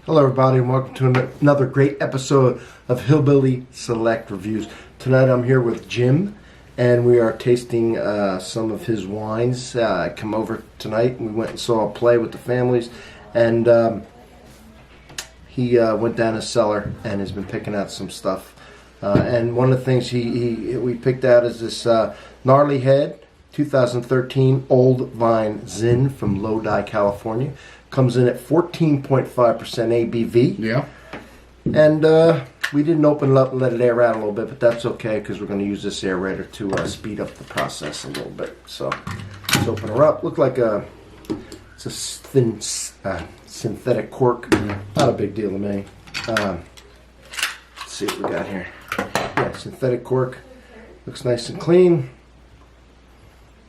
Hello everybody and welcome to another great episode of Hillbilly Select Reviews. Tonight I'm here with Jim and we are tasting some of his wines. I come over tonight and we went and saw a play with the families, and he went down his cellar and has been picking out some stuff. And one of the things we picked out is this Gnarly Head 2013 Old Vine Zin from Lodi, California. Comes in at 14.5% ABV. Yeah. And we didn't open it up and let it air out a little bit, but that's okay because we're going to use this aerator to speed up the process a little bit. So let's open her up. Look like it's a thin synthetic cork. Not a big deal to me. Let's see what we got here. Yeah, synthetic cork. Looks nice and clean.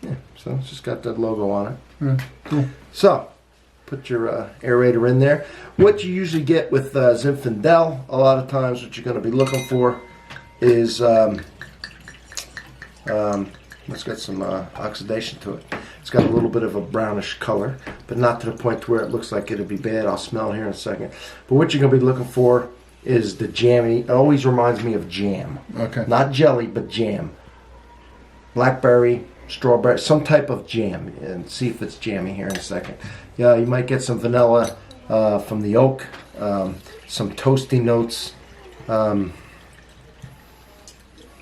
Yeah, so it's just got that logo on it. Cool. So put your aerator in there. What you usually get with Zinfandel, a lot of times what you're going to be looking for is it's got some oxidation to it. It's got a little bit of a brownish color, but not to the point where it looks like it'll be bad. I'll smell it here in a second. But what you're going to be looking for is the jammy. It always reminds me of jam. Okay. Not jelly, but jam. Blackberry, strawberry, some type of jam, and see if it's jammy here in a second. Yeah, you might get some vanilla from the oak, some toasty notes. What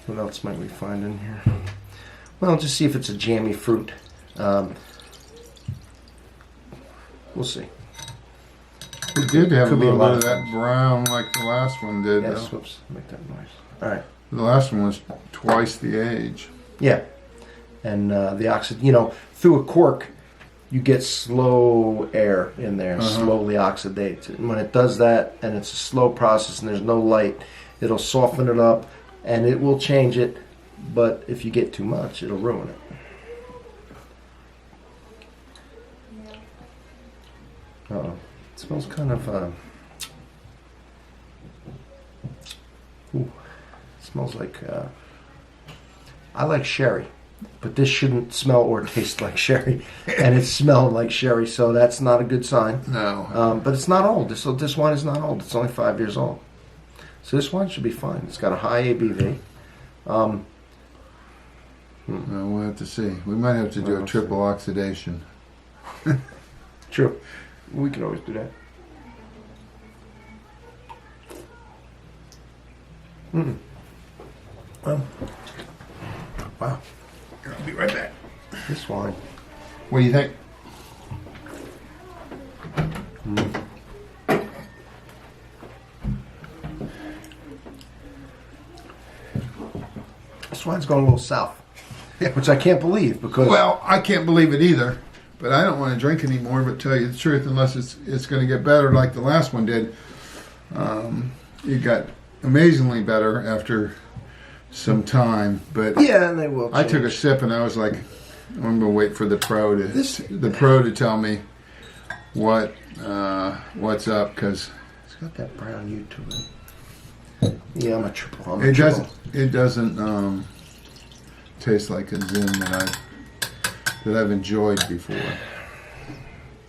else might we find in here? Well, just see if it's a jammy fruit. We'll see. It did have a Could be a little lot bit of of that brown like the last one did. Yes, Though. whoops, make that noise. All right. The last one was twice the age. Yeah, and the through a cork, you get slow air in there, and slowly oxidates it. And when it does that, and it's a slow process, and there's no light, it'll soften it up, and it will change it. But if you get too much, it'll ruin it. Uh-oh. It smells kind of. Ooh, it smells like. I like sherry. But this shouldn't smell or taste like sherry, and it's smelling like sherry, so that's not a good sign. No. But it's not old. This wine is not old. It's only 5 years old. So this wine should be fine. It's got a high ABV. Well, we'll have to see. We might have to do a triple oxidation. True. We could always do that. Well, wow. I'll be right back. This wine. What do you think? This wine's going a little south, which I can't believe because. Well, I can't believe it either, but I don't want to drink anymore. But tell you the truth, unless it's going to get better like the last one did. It got amazingly better after some time, but yeah, and they will. I took a sip and I was like, I'm going to wait for the pro to tell me what's up, because it's got that brown hue to it. Yeah, I'm a triple. It doesn't taste like a Zin that I've enjoyed before.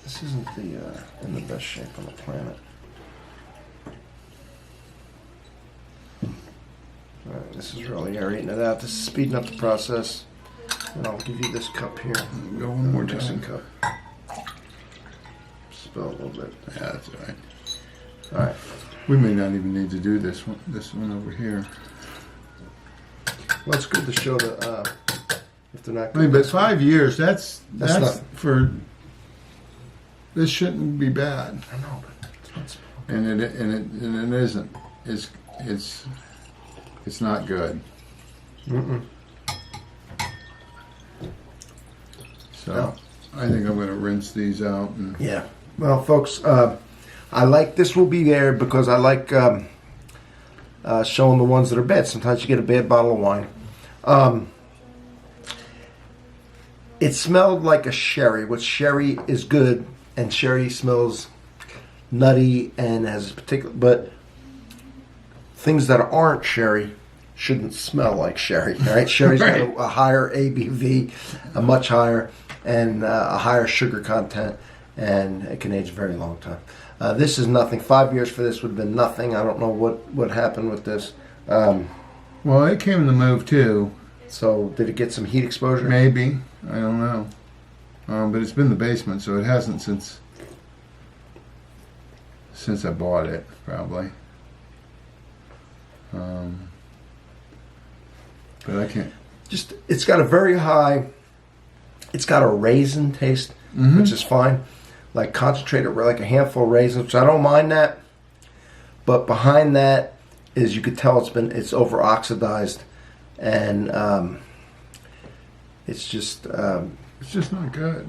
This isn't in the best shape on the planet. All right, this is really aerating it out. This is speeding up the process. And I'll give you this cup here. Go one more Mixing time. cup. Spill a little bit. Yeah, that's all right. All right. We may not even need to do this one over here. Well, it's good to show that if they're not good. I mean, but 5 years, that's nothing. for. This shouldn't be bad. I know, but it's not small. And it isn't. It's not good. So No. I think I'm going to rinse these out. And Yeah. Well, folks, I like this will be there because I like showing the ones that are bad. Sometimes you get a bad bottle of wine. It smelled like a sherry, which sherry is good, and sherry smells nutty and has a particular. But things that aren't sherry shouldn't smell like sherry. Right? Sherry's got a higher ABV, a much higher, and a higher sugar content, and it can age a very long time. This is nothing. 5 years for this would have been nothing. I don't know what happened with this. Well, it came in the move too. So did it get some heat exposure? Maybe. I don't know. But it's been in the basement, so it hasn't since I bought it, probably. But I can't. Just, it's got a very high, it's got a raisin taste, which is fine. Like concentrated, like a handful of raisins, which I don't mind that. But behind that is, you could tell it's over oxidized, and it's just not good.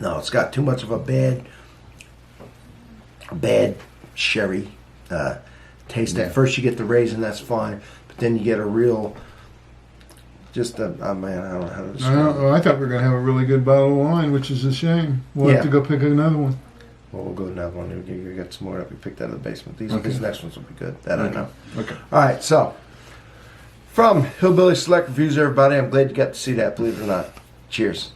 no, it's got too much of a bad sherry taste. At first you get the raisin, that's fine, but then you get a real, oh man, I don't know how to describe it. I thought we were going to have a really good bottle of wine, which is a shame. We'll have to go pick another one. Well, we'll go to another one. You got some more up you picked out of the basement. These next ones will be good. That I know. Okay. All right, so from Hillbilly Select Reviews, everybody, I'm glad you got to see that, believe it or not. Cheers.